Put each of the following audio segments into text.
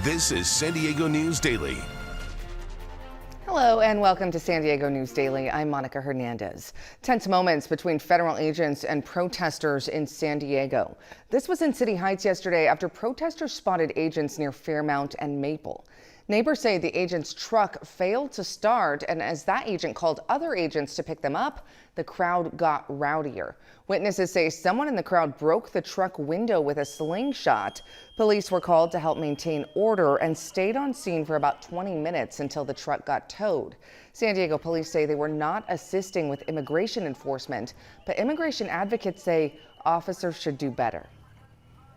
This is San Diego News Daily. Hello and welcome to San Diego News Daily. I'm Monica Hernandez. Tense moments between federal agents and protesters in San Diego. This was in City Heights yesterday after protesters spotted agents near Fairmount and Maple. Neighbors say the agent's truck failed to start, and as that agent called other agents to pick them up, the crowd got rowdier. Witnesses say someone in the crowd broke the truck window with a slingshot. Police were called to help maintain order and stayed on scene for about 20 minutes until the truck got towed. San Diego police say they were not assisting with immigration enforcement, but immigration advocates say officers should do better.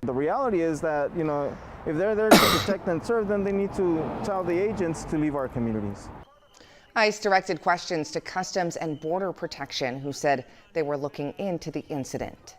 The reality is that, if they're there to protect and serve, then they need to tell the agents to leave our communities. ICE directed questions to Customs and Border Protection, who said they were looking into the incident.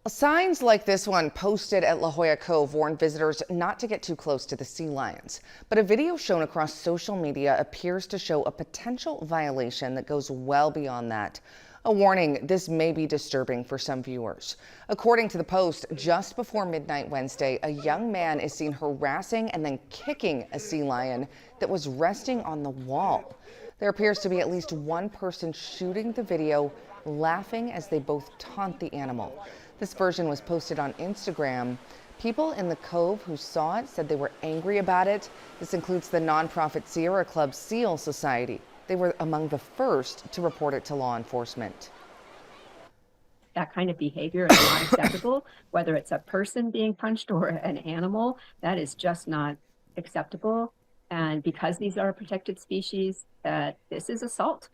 Signs like this one posted at La Jolla Cove warn visitors not to get too close to the sea lions. But a video shown across social media appears to show a potential violation that goes well beyond that. A warning, this may be disturbing for some viewers. According to the Post, just before midnight Wednesday, a young man is seen harassing and then kicking a sea lion that was resting on the wall. There appears to be at least one person shooting the video, laughing as they both taunt the animal. This version was posted on Instagram. People in the Cove who saw it said they were angry about it. This includes the nonprofit Sierra Club Seal Society. They were among the first to report it to law enforcement. That kind of behavior is not acceptable, whether it's a person being punched or an animal. That is just not acceptable. And because these are a protected species, this is assault,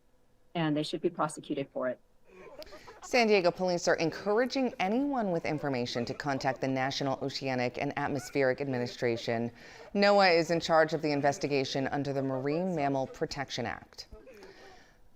and they should be prosecuted for it. San Diego police are encouraging anyone with information to contact the National Oceanic and Atmospheric Administration. NOAA is in charge of the investigation under the Marine Mammal Protection Act.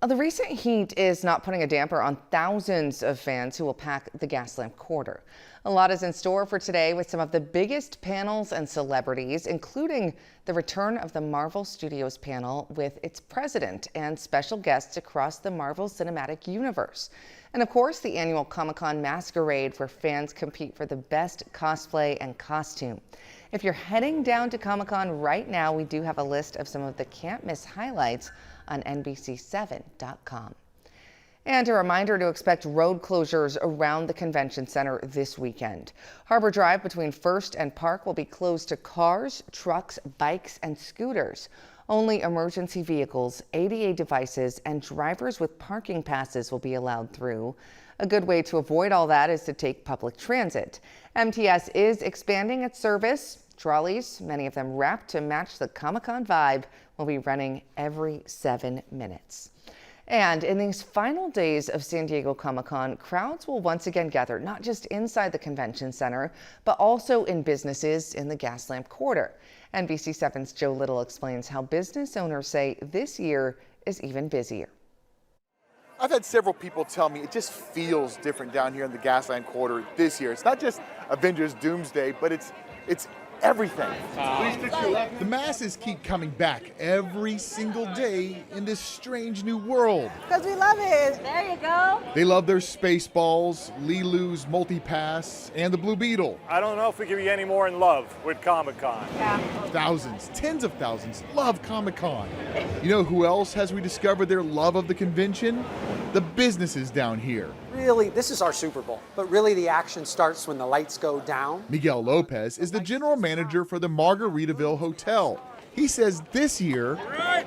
The recent heat is not putting a damper on thousands of fans who will pack the Gaslamp Quarter. A lot is in store for today with some of the biggest panels and celebrities, including the return of the Marvel Studios panel with its president and special guests across the Marvel Cinematic Universe. And of course, the annual Comic-Con Masquerade, where fans compete for the best cosplay and costume. If you're heading down to Comic-Con right now, we do have a list of some of the can't-miss highlights on NBC7.com. And a reminder to expect road closures around the convention center this weekend. Harbor Drive between First and Park will be closed to cars, trucks, bikes, and scooters. Only emergency vehicles, ADA devices, and drivers with parking passes will be allowed through. A good way to avoid all that is to take public transit. MTS is expanding its service. Trolleys, many of them wrapped to match the Comic-Con vibe, will be running every 7 minutes. And in these final days of San Diego Comic-Con, crowds will once again gather, not just inside the convention center, but also in businesses in the Gaslamp Quarter. NBC7's Joe Little explains how business owners say this year is even busier. I've had several people tell me it just feels different down here in the Gaslamp Quarter this year. It's not just Avengers Doomsday, but it's everything. The masses keep coming back every single day in this strange new world. Because we love it. There you go. They love their Spaceballs, Lilu's Multipass, and the Blue Beetle. I don't know if we could be any more in love with Comic-Con. Yeah. Thousands, tens of thousands love Comic-Con. You know who else has rediscovered their love of the convention? The businesses down here. Really, this is our Super Bowl, but really the action starts when the lights go down. Miguel Lopez is the general manager for the Margaritaville Hotel. He says this year,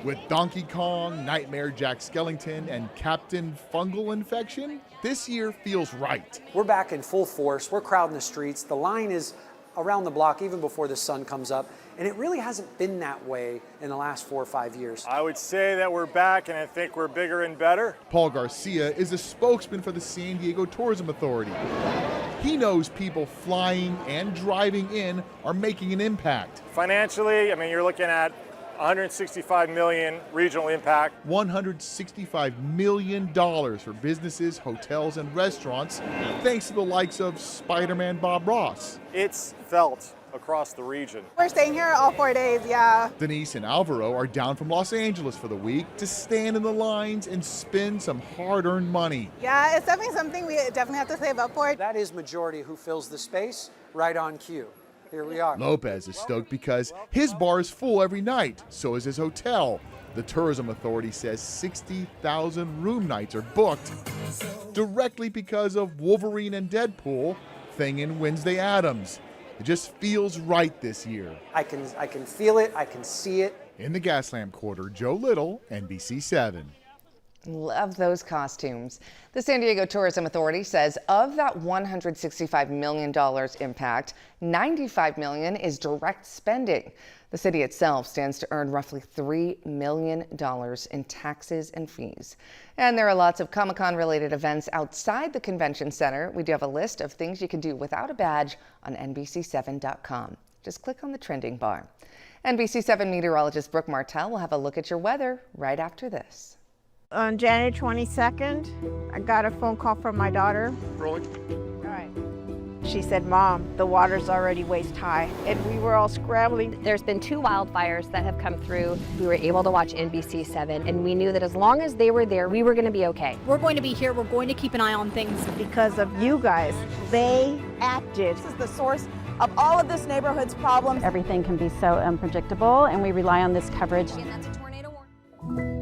with Donkey Kong, Nightmare Jack Skellington, and Captain Fungal Infection, this year feels right. We're back in full force. We're crowding the streets. The line is around the block even before the sun comes up. And it really hasn't been that way in the last 4 or 5 years. I would say that we're back, and I think we're bigger and better. Paul Garcia is a spokesman for the San Diego Tourism Authority. He knows people flying and driving in are making an impact. Financially, I mean, you're looking at $165 million regional impact. $165 million for businesses, hotels, and restaurants, thanks to the likes of Spider-Man Bob Ross. It's felt across the region. We're staying here all 4 days, yeah. Denise and Alvaro are down from Los Angeles for the week to stand in the lines and spend some hard-earned money. Yeah, it's definitely something we definitely have to save up for. That is majority who fills the space right on cue. Here we are. Lopez is stoked because his bar is full every night. So is his hotel. The tourism authority says 60,000 room nights are booked directly because of Wolverine and Deadpool thingin' Wednesday Addams. It just feels right this year. I can feel it. I can see it. In the Gaslamp Quarter, Joe Little, NBC 7. Love those costumes. The San Diego Tourism Authority says of that $165 million impact, $95 million is direct spending. The city itself stands to earn roughly $3 million in taxes and fees. And there are lots of Comic-Con related events outside the convention center. We do have a list of things you can do without a badge on NBC7.com. Just click on the trending bar. NBC7 meteorologist Brooke Martell will have a look at your weather right after this. On January 22nd, I got a phone call from my daughter. Rolling. All right. She said, Mom, the water's already waist high. And we were all scrambling. There's been 2 wildfires that have come through. We were able to watch NBC 7, and we knew that as long as they were there, we were going to be okay. We're going to be here. We're going to keep an eye on things. Because of you guys, they acted. This is the source of all of this neighborhood's problems. Everything can be so unpredictable, and we rely on this coverage. And that's a tornado warning.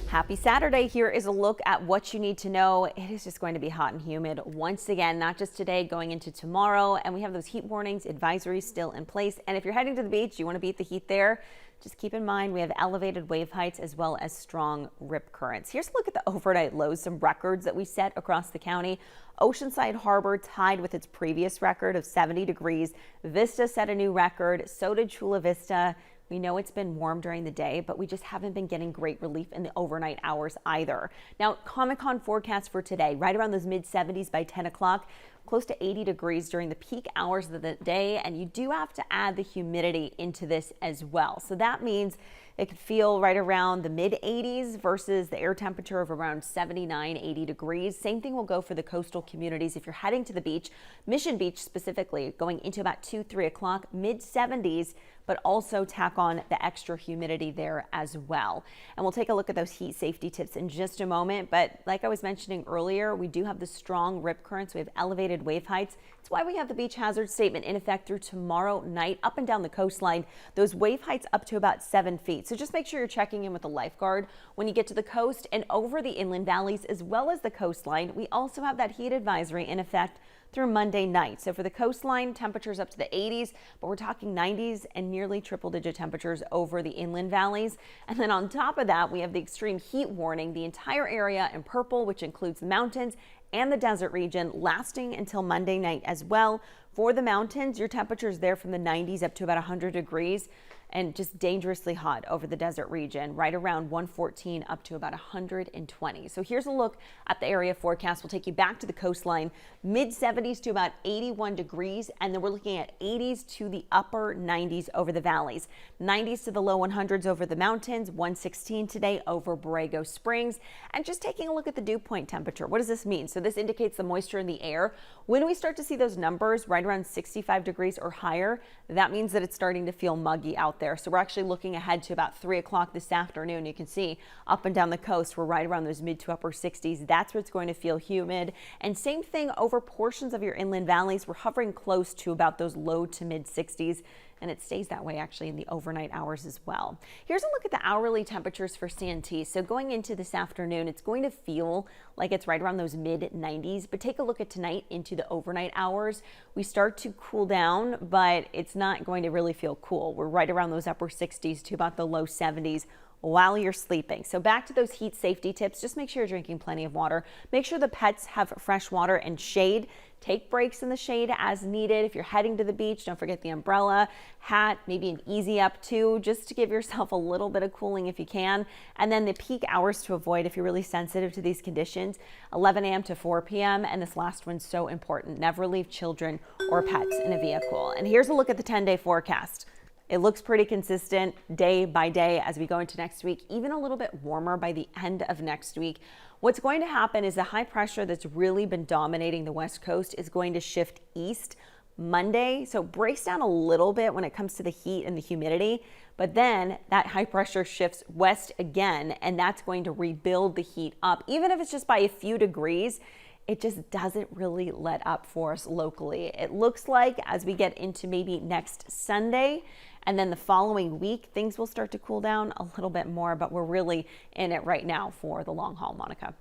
Happy Saturday. Here is a look at what you need to know. It is just going to be hot and humid once again, not just today, going into tomorrow. And we have those heat warnings, advisories still in place. And if you're heading to the beach, you want to beat the heat there, just keep in mind we have elevated wave heights as well as strong rip currents. Here's a look at the overnight lows, some records that we set across the county. Oceanside Harbor tied with its previous record of 70 degrees. Vista set a new record. So did Chula Vista. We know it's been warm during the day, but we just haven't been getting great relief in the overnight hours either. Now, Comic-Con forecast for today, right around those mid-70s by 10 o'clock, close to 80 degrees during the peak hours of the day, and you do have to add the humidity into this as well. So that means it could feel right around the mid-80s versus the air temperature of around 79, 80 degrees. Same thing will go for the coastal communities. If you're heading to the beach, Mission Beach specifically, going into about 2, 3 o'clock, mid-70s, but also tack on the extra humidity there as well. And we'll take a look at those heat safety tips in just a moment. But like I was mentioning earlier, we do have the strong rip currents. We have elevated wave heights. It's why we have the beach hazard statement in effect through tomorrow night up and down the coastline. Those wave heights up to about 7 feet. So just make sure you're checking in with the lifeguard when you get to the coast and over the inland valleys as well as the coastline. We also have that heat advisory in effect through Monday night. So for the coastline, temperatures up to the 80s, but we're talking 90s and nearly triple-digit temperatures over the inland valleys. And then on top of that, we have the extreme heat warning, the entire area in purple, which includes the mountains and the desert region, lasting until Monday night as well. For the mountains, your temperatures there from the 90s up to about 100 degrees. And just dangerously hot over the desert region, right around 114 up to about 120. So here's a look at the area forecast. We'll take you back to the coastline, mid-70s to about 81 degrees, and then we're looking at 80s to the upper 90s over the valleys, 90s to the low 100s over the mountains, 116 today over Borrego Springs. And just taking a look at the dew point temperature, what does this mean? So this indicates the moisture in the air. When we start to see those numbers right around 65 degrees or higher, that means that it's starting to feel muggy out there. So we're actually looking ahead to about 3 o'clock this afternoon. You can see up and down the coast, we're right around those mid to upper 60s. That's where it's going to feel humid. And same thing over portions of your inland valleys. We're hovering close to about those low to mid 60s. And it stays that way actually in the overnight hours as well. Here's a look at the hourly temperatures for Santee. So going into this afternoon, it's going to feel like it's right around those mid 90s, but take a look at tonight into the overnight hours. We start to cool down, but it's not going to really feel cool. We're right around those upper 60s to about the low 70s while you're sleeping. So back to those heat safety tips, just make sure you're drinking plenty of water. Make sure the pets have fresh water and shade. Take breaks in the shade as needed. If you're heading to the beach, don't forget the umbrella, hat, maybe an easy up too, just to give yourself a little bit of cooling if you can. And then the peak hours to avoid if you're really sensitive to these conditions, 11 a.m. to 4 p.m. And this last one's so important. Never leave children or pets in a vehicle. And here's a look at the 10-day forecast. It looks pretty consistent day by day as we go into next week, even a little bit warmer by the end of next week. What's going to happen is the high pressure that's really been dominating the West Coast is going to shift east Monday. So it breaks down a little bit when it comes to the heat and the humidity, but then that high pressure shifts west again, and that's going to rebuild the heat up. Even if it's just by a few degrees, it just doesn't really let up for us locally. It looks like as we get into maybe next Sunday and then the following week, things will start to cool down a little bit more, but we're really in it right now for the long haul, Monica.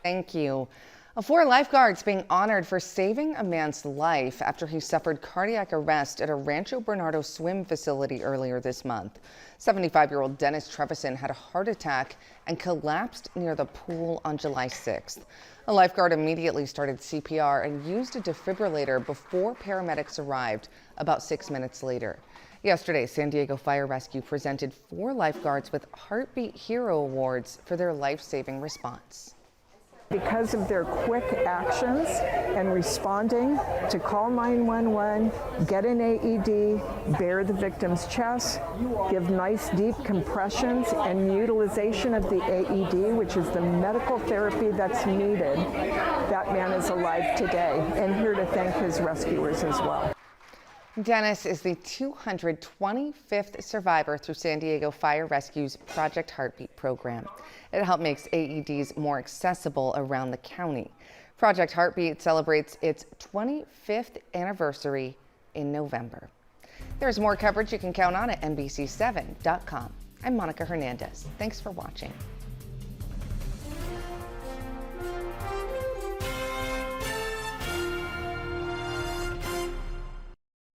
Thank you. 4 lifeguards being honored for saving a man's life after he suffered cardiac arrest at a Rancho Bernardo swim facility earlier this month. 75-year-old Dennis Trevison had a heart attack and collapsed near the pool on July 6th. A lifeguard immediately started CPR and used a defibrillator before paramedics arrived about 6 minutes later. Yesterday, San Diego Fire Rescue presented 4 lifeguards with Heartbeat Hero Awards for their life-saving response. Because of their quick actions and responding to call 911, get an AED, bare the victim's chest, give nice deep compressions, and utilization of the AED, which is the medical therapy that's needed, that man is alive today, and here to thank his rescuers as well. Dennis is the 225th survivor through San Diego Fire Rescue's Project Heartbeat program. It helps make AEDs more accessible around the county. Project Heartbeat celebrates its 25th anniversary in November. There's more coverage you can count on at NBC7.com. I'm Monica Hernandez. Thanks for watching.